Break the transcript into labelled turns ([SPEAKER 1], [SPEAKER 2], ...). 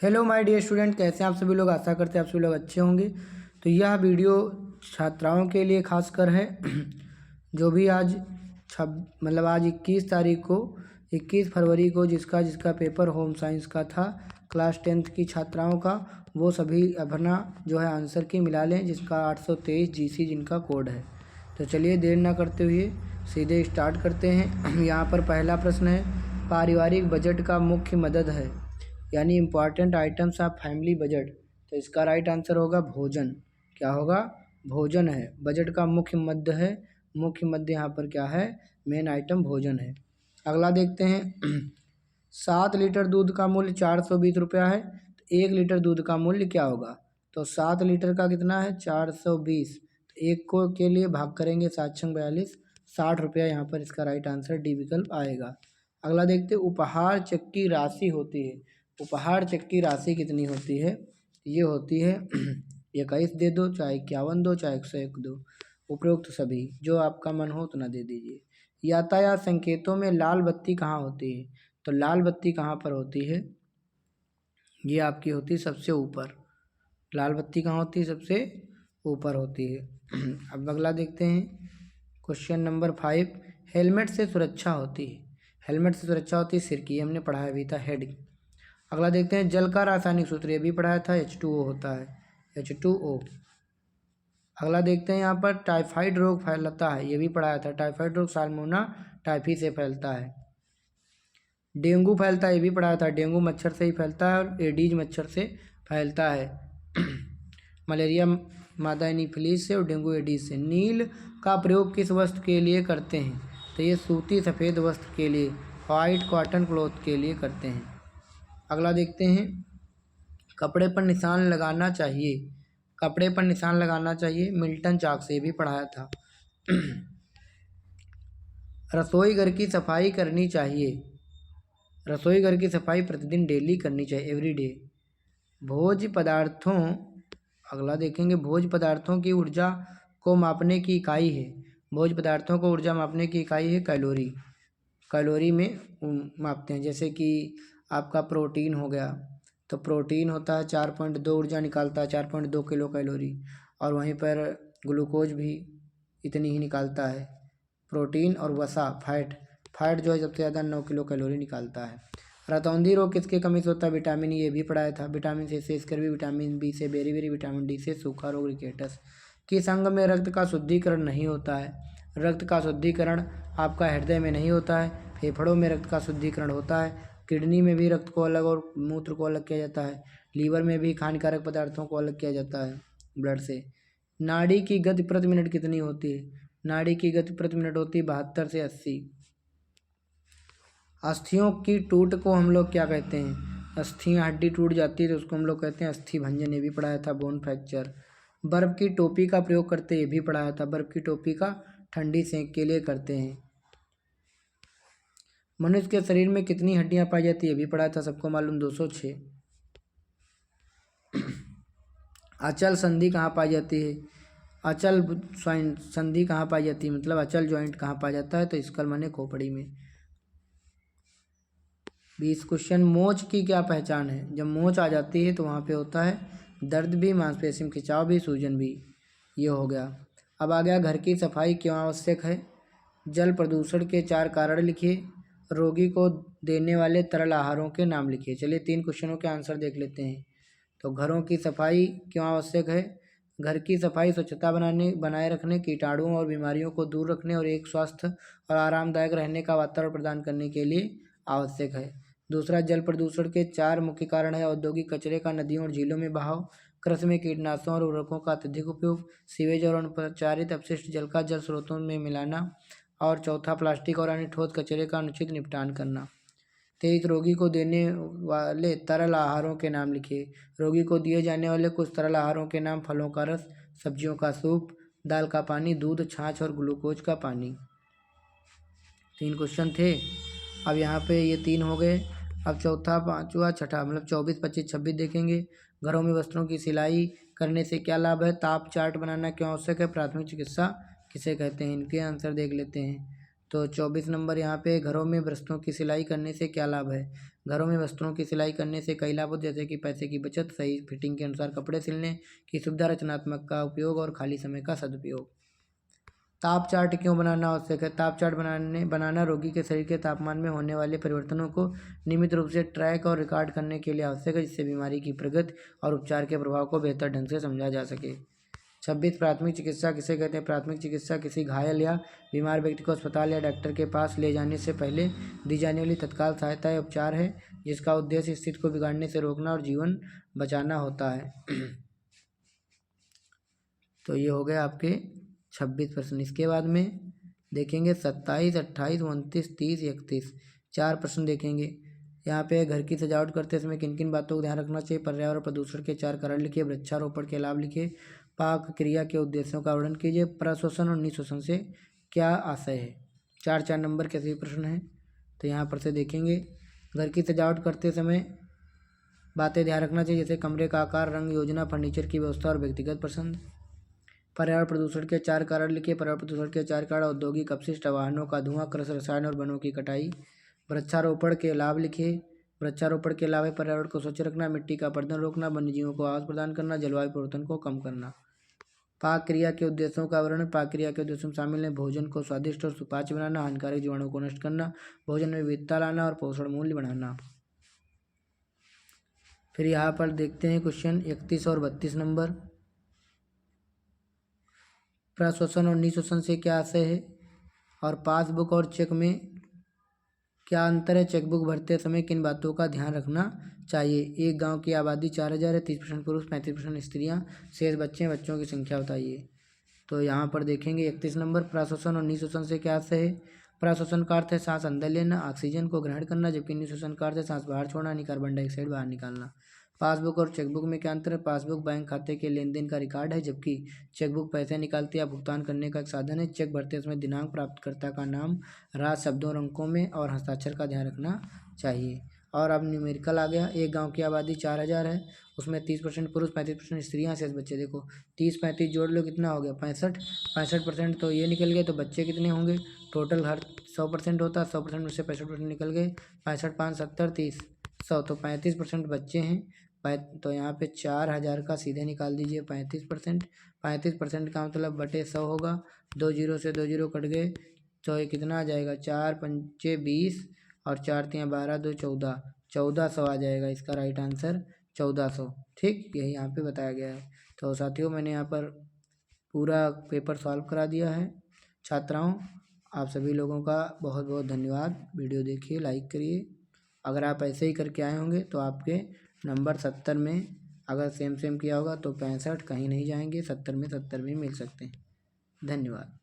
[SPEAKER 1] Hello my dear student, कैसे हैं आप सभी लोग। आशा करते हैं आप सभी लोग अच्छे होंगे। तो यह वीडियो छात्राओं के लिए खासकर है जो भी आज आज 21 तारीख को 21 फरवरी को जिसका पेपर होम साइंस का था, क्लास 10th की छात्राओं का, वो सभी अपना जो है आंसर की मिला लें, जिसका 823 GC जिनका कोड है। तो चलिए देर ना करते हुए सीधे स्टार्ट करते हैं। यहाँ पर पहला प्रश्न है, पारिवारिक बजट का मुख्य मदद है, यानी important items of family budget. तो इसका राइट आंसर होगा भोजन। क्या होगा? भोजन है। बजट का मुख्य मद है, मुख्य मद यहाँ पर क्या है? मेन आइटम भोजन है। अगला देखते हैं 7 लीटर दूध का मूल्य 420 रुपया है, तो 1 लीटर दूध का मूल्य क्या होगा? तो 7 लीटर का कितना है? 420। तो एक को के लिए भाग करेंगे 7×42, 60 रुपया यहाँ पर इसका राइट आंसर डी विकल्प आएगा। अगला देखते हैं, उपहार चेक की राशि होती है। उपहार चेक की राशि कितनी होती है? ये होती है 21 दे दो, चाहे 51 दो, चाहे 101 दो, उपरोक्त सभी, जो आपका मन हो उतना दे दीजिए। यातायात संकेतों में लाल बत्ती कहाँ होती है? तो लाल बत्ती कहाँ पर होती है? ये आपकी होती है सबसे ऊपर। लाल बत्ती कहाँ होती है? सबसे ऊपर होती है। अब अगला देखते हैं, क्वेश्चन नंबर 5, हेलमेट से सुरक्षा होती है। हेलमेट से सुरक्षा होती है सिर की, हमने पढ़ाया भी था, हेड। अगला देखते हैं, जल का रासायनिक सूत्र, ये भी पढ़ाया था, H2O होता है, H2O। अगला देखते हैं, यहाँ पर टाइफाइड रोग फैलता है, ये भी पढ़ाया था, टाइफाइड रोग साल्मोना टाइफी से फैलता है। डेंगू फैलता है, ये भी पढ़ाया था, डेंगू मच्छर से ही फैलता है और एडीज मच्छर से फैलता है। मलेरिया मादा एनीफिलीज से और डेंगू एडीज से। नील का प्रयोग किस वस्त्र के लिए करते हैं? तो ये सूती सफ़ेद वस्त्र के लिए, वाइट कॉटन क्लॉथ के लिए करते हैं। अगला देखते हैं, कपड़े पर निशान लगाना चाहिए, कपड़े पर निशान लगाना चाहिए, मिल्टन चाक से भी पढ़ाया था। रसोई घर की सफाई करनी चाहिए, रसोई घर की सफाई प्रतिदिन डेली करनी चाहिए, एवरीडे। भोज्य पदार्थों, अगला देखेंगे, भोज्य पदार्थों की ऊर्जा को मापने की इकाई है। भोज्य पदार्थों को ऊर्जा मापने की इकाई है कैलोरी। कैलोरी में मापते हैं, जैसे कि आपका प्रोटीन हो गया, तो प्रोटीन होता है 4.2 ऊर्जा निकालता है, 4.2 किलो कैलोरी। और वहीं पर ग्लूकोज भी इतनी ही निकालता है। प्रोटीन और वसा, फैट जो है सबसे ज़्यादा 9 किलो कैलोरी निकालता है। रतौंधी रोग किसके कमी से होता है? विटामिन ये भी पढ़ाया था। विटामिन सी से स्कर्वी, विटामिन बी से बेरी, विटामिन डी से सूखा रोग रिकेटस। किस अंग में रक्त का शुद्धिकरण नहीं होता है? रक्त का शुद्धिकरण आपका हृदय में नहीं होता है, फेफड़ों में रक्त का शुद्धिकरण होता है। किडनी में भी रक्त को अलग और मूत्र को अलग किया जाता है। लीवर में भी हानिकारक पदार्थों को अलग किया जाता है ब्लड से। नाड़ी की गति प्रति मिनट कितनी होती है? नाड़ी की गति प्रति मिनट होती है 72 से 80। अस्थियों की टूट को हम लोग क्या कहते हैं? अस्थियाँ, हड्डी टूट जाती है तो उसको हम लोग कहते हैं अस्थि भंजन, ये भी पढ़ाया था, बोन फ्रैक्चर। बर्फ़ की टोपी का प्रयोग करते, ये भी पढ़ाया था, बर्फ़ की टोपी का ठंडी सेंक के लिए करते हैं। मनुष्य के शरीर में कितनी हड्डियां पाई जाती है? ये भी पढ़ा था, सबको मालूम, 206। अचल संधि कहाँ पाई जाती है? अचल संधि कहाँ पाई जाती है, मतलब अचल जॉइंट कहाँ पाया जाता है? तो स्कल माने खोपड़ी में। 20 क्वेश्चन, मोच की क्या पहचान है? जब मोच आ जाती है तो वहाँ पे होता है दर्द भी, मांसपेशी में खिंचाव भी, सूजन भी। ये हो गया। अब आ गया, घर की सफाई क्यों आवश्यक है? जल प्रदूषण के 4 कारण लिखिए, रोगी को देने वाले तरल आहारों के नाम लिखिए। चलिए 3 क्वेश्चनों के आंसर देख लेते हैं। तो घरों की सफाई क्यों आवश्यक है? घर की सफाई स्वच्छता बनाए रखने, कीटाणुओं और बीमारियों को दूर रखने और एक स्वस्थ और आरामदायक रहने का वातावरण प्रदान करने के लिए आवश्यक है। दूसरा, जल प्रदूषण के 4 मुख्य कारण है, औद्योगिक कचरे का नदियों और झीलों में बहाव, कृषि में कीटनाशकों और उर्वरकों का अत्यधिक उपयोग, सीवेज और अनुपचारित अपशिष्ट जल का जल स्रोतों में मिलाना, और चौथा, प्लास्टिक और अन्य ठोस कचरे का अनुचित निपटान करना। 23, रोगी को देने वाले तरल आहारों के नाम लिखिए। रोगी को दिए जाने वाले कुछ तरल आहारों के नाम, फलों का रस, सब्जियों का सूप, दाल का पानी, दूध, छाछ और ग्लूकोज का पानी। 3 क्वेश्चन थे। अब यहाँ पे ये 3 हो गए। अब चौथा, पाँचवा, छठा, मतलब 24, 25, 26 देखेंगे। घरों में वस्त्रों की सिलाई करने से क्या लाभ है? ताप चार्ट बनाना क्यों आवश्यक है? प्राथमिक चिकित्सा किसे कहते हैं? इनके आंसर देख लेते हैं। तो 24 नंबर यहाँ पे, घरों में वस्त्रों की सिलाई करने से क्या लाभ है? घरों में वस्त्रों की सिलाई करने से कई लाभ होते हैं, जैसे कि पैसे की बचत, सही फिटिंग के अनुसार कपड़े सिलने की सुविधा, रचनात्मक का उपयोग और खाली समय का सदुपयोग। ताप चार्ट क्यों बनाना आवश्यक है? ताप चार्ट बनाना रोगी के शरीर के तापमान में होने वाले परिवर्तनों को नियमित रूप से ट्रैक और रिकॉर्ड करने के लिए आवश्यक है, जिससे बीमारी की प्रगति और उपचार के प्रभाव को बेहतर ढंग से समझा जा सके। 26 प्राथमिक चिकित्सा किसे कहते हैं? प्राथमिक चिकित्सा किसी घायल या बीमार व्यक्ति को अस्पताल या डॉक्टर के पास ले जाने से पहले दी जाने वाली तत्काल सहायता या उपचार है, जिसका उद्देश्य स्थिति को बिगाड़ने से रोकना और जीवन बचाना होता है। तो ये हो गए आपके 26 प्रश्न। इसके बाद में देखेंगे 27, 28, 29, 30, 31 4 प्रश्न देखेंगे। यहाँ पे घर की सजावट करते समय किन किन बातों को ध्यान रखना चाहिए? पर्यावरण प्रदूषण के 4 कारण लिखिए, वृक्षारोपण के लाभ लिखिए, पाक क्रिया के उद्देश्यों का वर्णन कीजिए, प्रश्वसन और निःश्वसन से क्या आशय है। 4 नंबर के सभी प्रश्न हैं। तो यहाँ पर से देखेंगे घर की सजावट करते समय बातें ध्यान रखना चाहिए, जैसे कमरे का आकार, रंग, योजना, फर्नीचर की व्यवस्था और व्यक्तिगत पसंद। पर्यावरण प्रदूषण के 4 कारण लिखिए, पर्यावरण प्रदूषण के 4 कारण औद्योगिक अपशिष्ट, वाहनों का धुआं, कृषि रसायन और वनों की कटाई। वृक्षारोपण के लाभ लिखिए, वृक्षारोपण के लाभ है पर्यावरण को स्वच्छ रखना, मिट्टी का अपरदन रोकना, वन्यजीवों को आवास प्रदान करना, जलवायु परिवर्तन को कम करना। पाक क्रिया के उद्देश्यों का वर्णन। पाक क्रिया के उद्देश्यों में शामिल है भोजन को स्वादिष्ट और सुपाच्य बनाना, हानिकारक जीवाणुओं को नष्ट करना, भोजन में विविधता लाना और पोषण मूल्य बढ़ाना। फिर यहाँ पर देखते हैं क्वेश्चन 31 और 32 नंबर। प्रश्वसन और निःश्वसन से क्या आशय है और पासबुक और चेक में क्या अंतर है? चेकबुक भरते समय किन बातों का ध्यान रखना चाहिए? एक गांव की आबादी 4000 है, 30% पुरुष, 35% स्त्रियां, शेष बच्चे, बच्चों की संख्या बताइए। तो यहाँ पर देखेंगे 31 नंबर। प्रश्वसन और निःश्वसन से क्या आशय है? प्रश्वसन का अर्थ है सांस अंदर लेना, ऑक्सीजन को ग्रहण करना, जबकि निःश्वसन का अर्थ है सांस बाहर छोड़ना, यानी कार्बन डाइऑक्साइड बाहर निकालना। पासबुक और चेकबुक में क्या अंतर है? पासबुक बैंक खाते के लेन देन का रिकॉर्ड है, जबकि चेकबुक पैसे निकालते या भुगतान करने का एक साधन है। चेक भरते समय दिनांक, प्राप्तकर्ता का नाम, राशि शब्दों और अंकों में और हस्ताक्षर का ध्यान रखना चाहिए। और अब न्यूमेरिकल आ गया। एक गांव की आबादी 4000 है, उसमें 30% पुरुष, 35% स्त्रियाँ, शेष बच्चे। देखो 30 35 जोड़ लो, कितना हो गया? 65% तो ये निकल गए, तो बच्चे कितने होंगे? टोटल हर 100% होता है, 100% में से 65% निकल गए, 65 5 70 30 100, तो 35% बच्चे हैं। तो यहाँ पे 4000 का सीधे निकाल दीजिए 35%। 35% का मतलब बटे 100 होगा, 2 जीरो से 2 जीरो कट गए, तो ये कितना आ जाएगा? 4 पंचे 20 और 4 तियाँ 12, 2 14, 1400 आ जाएगा इसका राइट आंसर, 1400। ठीक, यही यहाँ पे बताया गया है। तो साथियों, मैंने यहाँ पर पूरा पेपर सॉल्व करा दिया है। छात्राओं, आप सभी लोगों का बहुत बहुत धन्यवाद। वीडियो देखिए, लाइक करिए। अगर आप ऐसे ही करके आए होंगे तो आपके नंबर 70 में, अगर सेम किया होगा तो 65 कहीं नहीं जाएंगे, 70 में 70 भी मिल सकते हैं। धन्यवाद।